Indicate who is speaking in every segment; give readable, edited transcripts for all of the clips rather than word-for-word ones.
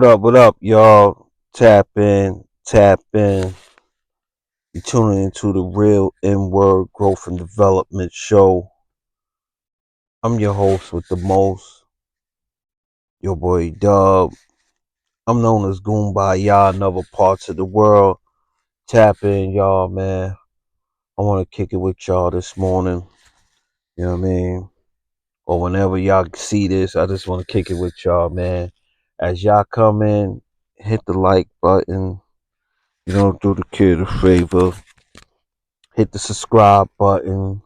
Speaker 1: What up, y'all? Tap in, tap in. You're tuning into the Real N Word Growth and Development Show. I'm your host with the most, your boy Dub. I'm known as Goombaya in other parts of the world. Tap in, y'all, man. I want to kick it with y'all this morning. You know what I mean? Or whenever y'all see this, I just want to kick it with y'all, man. As y'all come in, hit the like button. Do the kid a favor. Hit the subscribe button.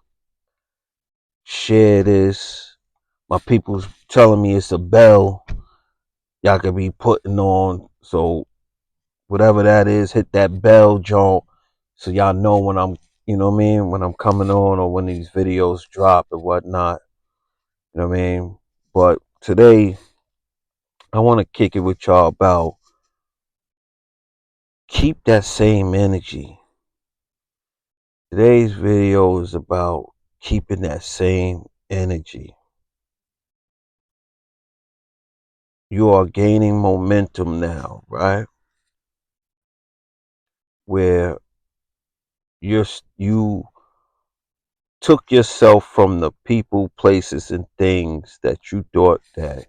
Speaker 1: Share this. My people's telling me it's a bell y'all could be putting on. So whatever that is, hit that bell, Joe, so y'all know when I'm, when I'm coming on or when these videos drop or whatnot. You know what I mean? But today, I want to kick it with y'all about keep that same energy. Today's video is about keeping that same energy. You are gaining momentum now, right? Where you took yourself from the people, places, and things that you thought that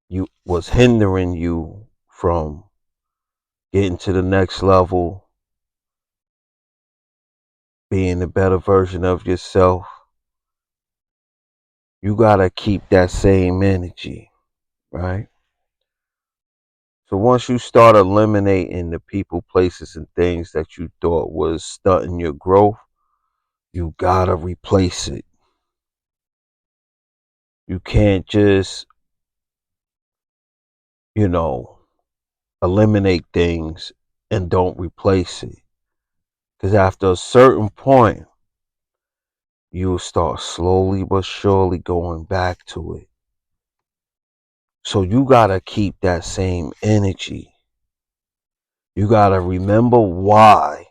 Speaker 1: you was hindering you from getting to the next level, being a better version of yourself. You gotta keep that same energy, right? So once you start eliminating the people, places, and things that you thought was stunting your growth, you gotta replace it. You can't just, you know, eliminate things and don't replace it. Because after a certain point, you'll start slowly but surely going back to it. So you gotta keep that same energy. You gotta remember why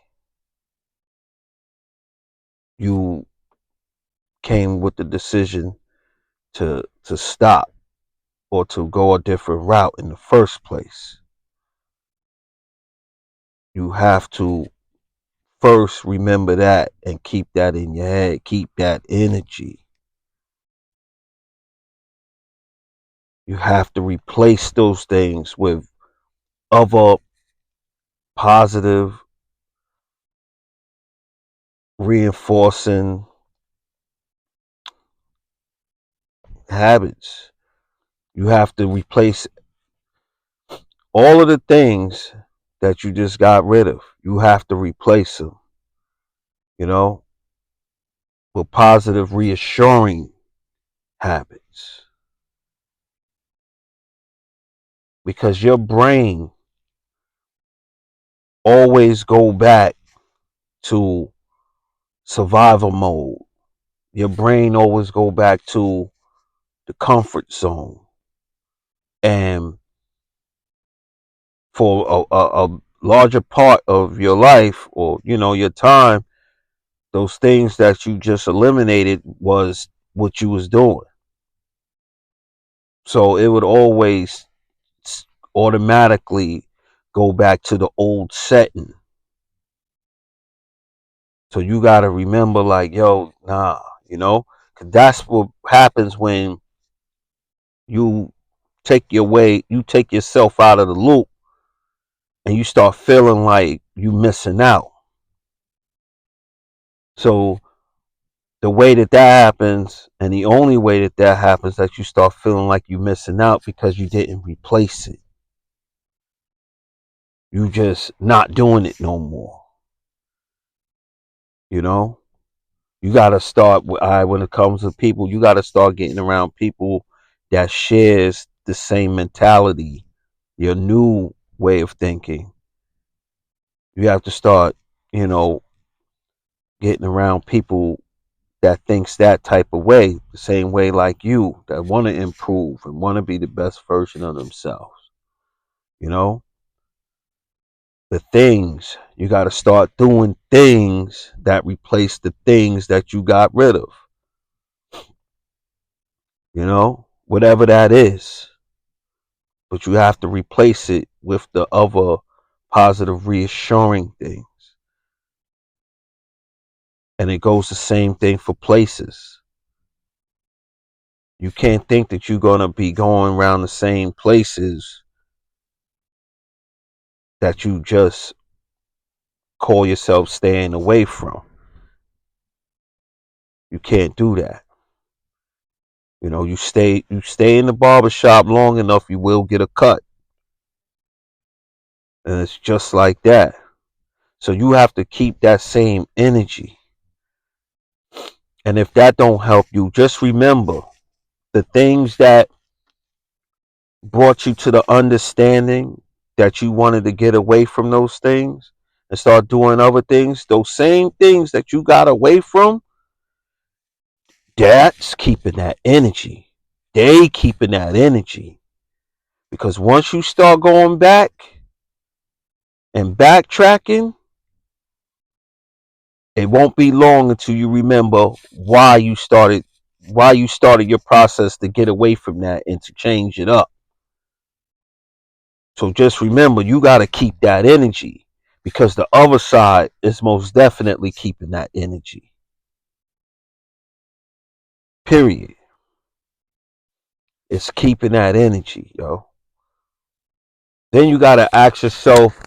Speaker 1: you came with the decision to stop or to go a different route in the first place. You have to first remember that and keep that in your head. Keep that energy. You have to replace those things with other positive, reinforcing habits. You have to replace all of the things that you just got rid of. You have to replace them, you know, with positive, reassuring habits. Because your brain always go back to survival mode. Your brain always go back to the comfort zone. And for a larger part of your life or, your time, those things that you just eliminated was what you was doing. So it would always automatically go back to the old setting. So you got to remember, like, yo, nah, 'cause that's what happens when you you take yourself out of the loop and you start feeling like you missing out. So the way that happens, and the only way that happens, that you start feeling like you missing out because you didn't replace it. You just not doing it no more. You know, you got to start when it comes to people, you got to start getting around people that shares the same mentality, your new way of thinking. You have to start, you know, getting around people that thinks that type of way, the same way like you, that want to improve and want to be the best version of themselves. You know, the things you got to start doing things that replace the things that you got rid of. Whatever that is. but you have to replace it with the other positive, reassuring things. And it goes the same thing for places. You can't think that you're going to be going around the same places that you just call yourself staying away from. You can't do that. You know, you stay in the barbershop long enough, you will get a cut. And it's just like that. So you have to keep that same energy. And if that don't help you, just remember the things that brought you to the understanding that you wanted to get away from those things and start doing other things. Those same things that you got away from, that's keeping that energy. They keeping that energy. Because once you start going back and backtracking, it won't be long until you remember why you started your process to get away from that and to change it up. So just remember, you got to keep that energy because the other side is most definitely keeping that energy. Period. It's keeping that energy, yo. Then you got to ask yourself,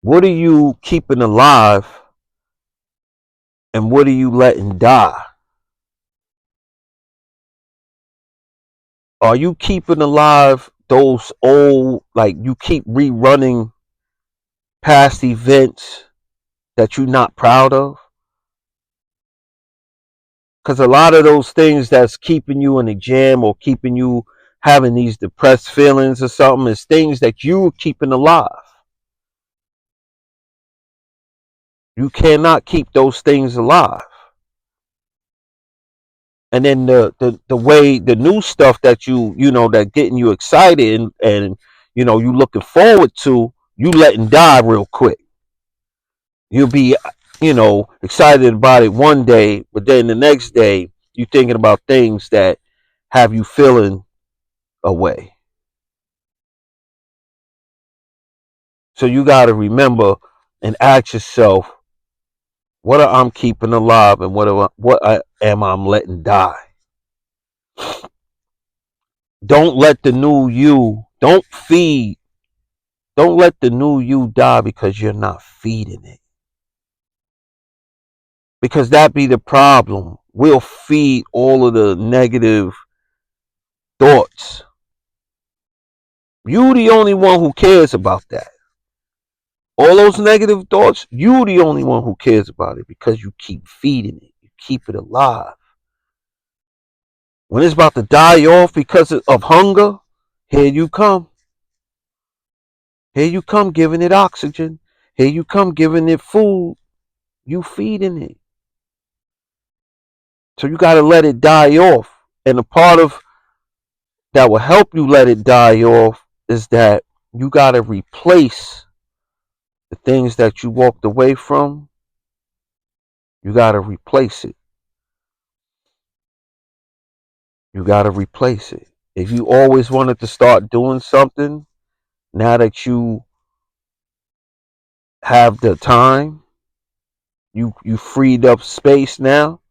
Speaker 1: what are you keeping alive and what are you letting die? Are you keeping alive those old, like you keep rerunning past events that you're not proud of? Because a lot of those things that's keeping you in a jam or keeping you having these depressed feelings or something is things that you're keeping alive. You cannot keep those things alive. And then the way the new stuff that you know that getting you excited and you know you looking forward to, you letting die real quick. You'll be, you know, excited about it one day, but then the next day you thinking about things that have you feeling away. So you got to remember and ask yourself, what am I keeping alive and am I letting die? Don't let the new you, don't let the new you die because you're not feeding it. Because that be the problem. We'll feed all of the negative thoughts. You the only one who cares about that. All those negative thoughts, you the only one who cares about it because you keep feeding it. You keep it alive. When it's about to die off because of hunger, here you come. Here you come giving it oxygen. Here you come giving it food. You feeding it. So you got to let it die off. And the part of that will help you let it die off is that you got to replace the things that you walked away from. You got to replace it. You got to replace it. If you always wanted to start doing something, now that you have the time, you freed up space now,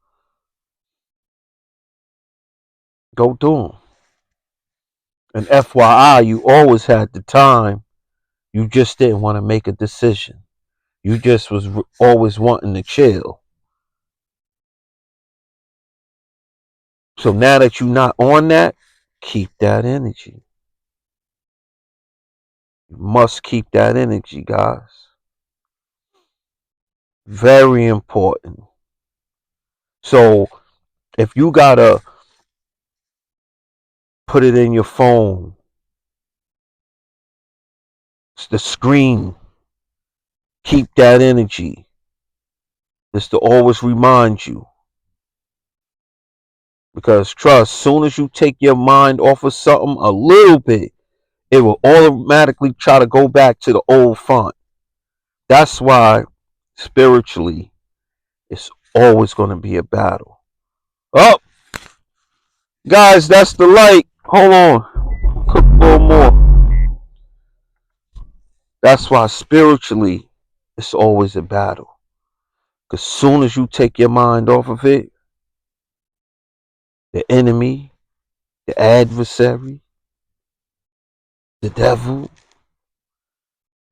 Speaker 1: go do them. And FYI, you always had the time. You just didn't want to make a decision. You just was always wanting to chill. So now that you're not on that, keep that energy. You must keep that energy, guys. Very important. So if you gotta put it in your phone, it's the screen, keep that energy. Just to always remind you. Because trust, soon as you take your mind off of something a little bit, it will automatically try to go back to the old font. That's why spiritually it's always going to be a battle. Oh, guys, that's the light. Hold on. That's why spiritually, it's always a battle. Because soon as you take your mind off of it, the enemy, the adversary, the devil,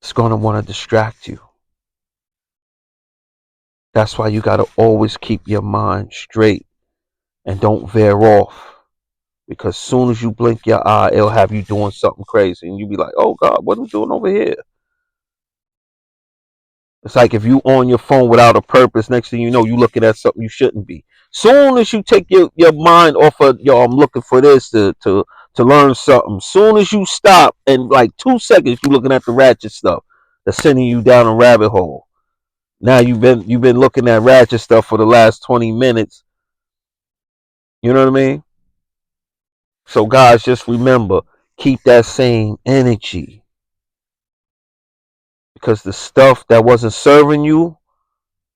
Speaker 1: is going to want to distract you. That's why you got to always keep your mind straight and don't veer off. Because soon as you blink your eye, it'll have you doing something crazy. And you'll be like, oh God, what am I doing over here? It's like if you on your phone without a purpose, next thing you know, you looking at something you shouldn't be. Soon as you take your mind off of, yo, I'm looking for this to learn something. Soon as you stop, in like 2 seconds, you looking at the ratchet stuff that's sending you down a rabbit hole. Now you've been looking at ratchet stuff for the last 20 minutes. You know what I mean? So guys, just remember, keep that same energy. Because the stuff that wasn't serving you,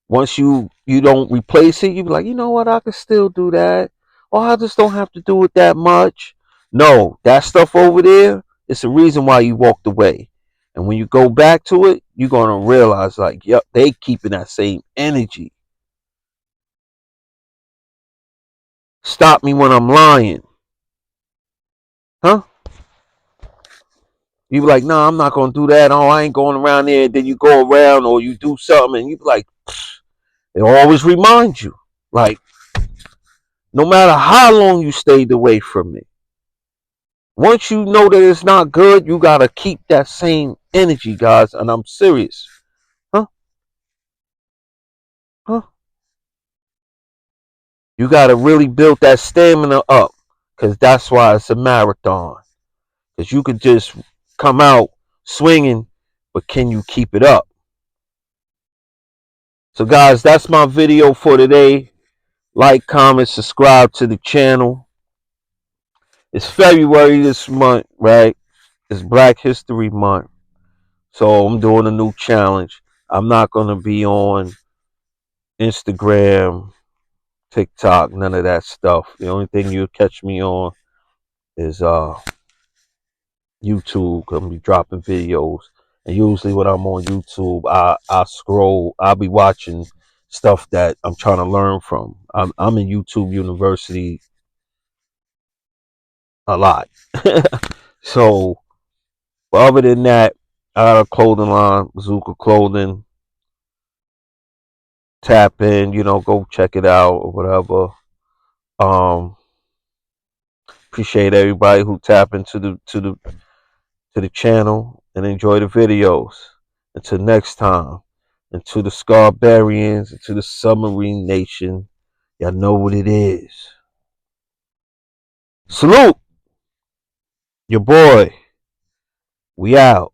Speaker 1: once you don't replace it, you be like, you know what, I can still do that. Or I just don't have to do it that much. No, that stuff over there, it's the reason why you walked away. And when you go back to it, you're gonna realize like, yep, they keeping that same energy. Stop me when I'm lying. Huh? You be like, nah, I'm not gonna do that. Oh, I ain't going around there. Then you go around or you do something and you be like, it always reminds you. Like, no matter how long you stayed away from it, once you know that it's not good, you gotta keep that same energy, guys. And I'm serious. Huh? Huh? You gotta really build that stamina up. Because that's why it's a marathon. Because you could just come out swinging, but can you keep it up? So, guys, that's my video for today. Like, comment, subscribe to the channel. It's February this month, right? It's Black History Month. So I'm doing a new challenge. I'm not going to be on Instagram, TikTok, none of that stuff. The only thing you'll catch me on is YouTube. I'm gonna be dropping videos. And usually when I'm on YouTube, I scroll, I'll be watching stuff that I'm trying to learn from. I'm in YouTube University a lot. So, but other than that, I got a clothing line, Bazooka Clothing. Tap in, go check it out or whatever. Um, Appreciate everybody who tap into the channel and enjoy the videos. Until next time, and to the Scarbarians, and to the Submarine Nation, y'all know what it is. Salute, your boy. We out.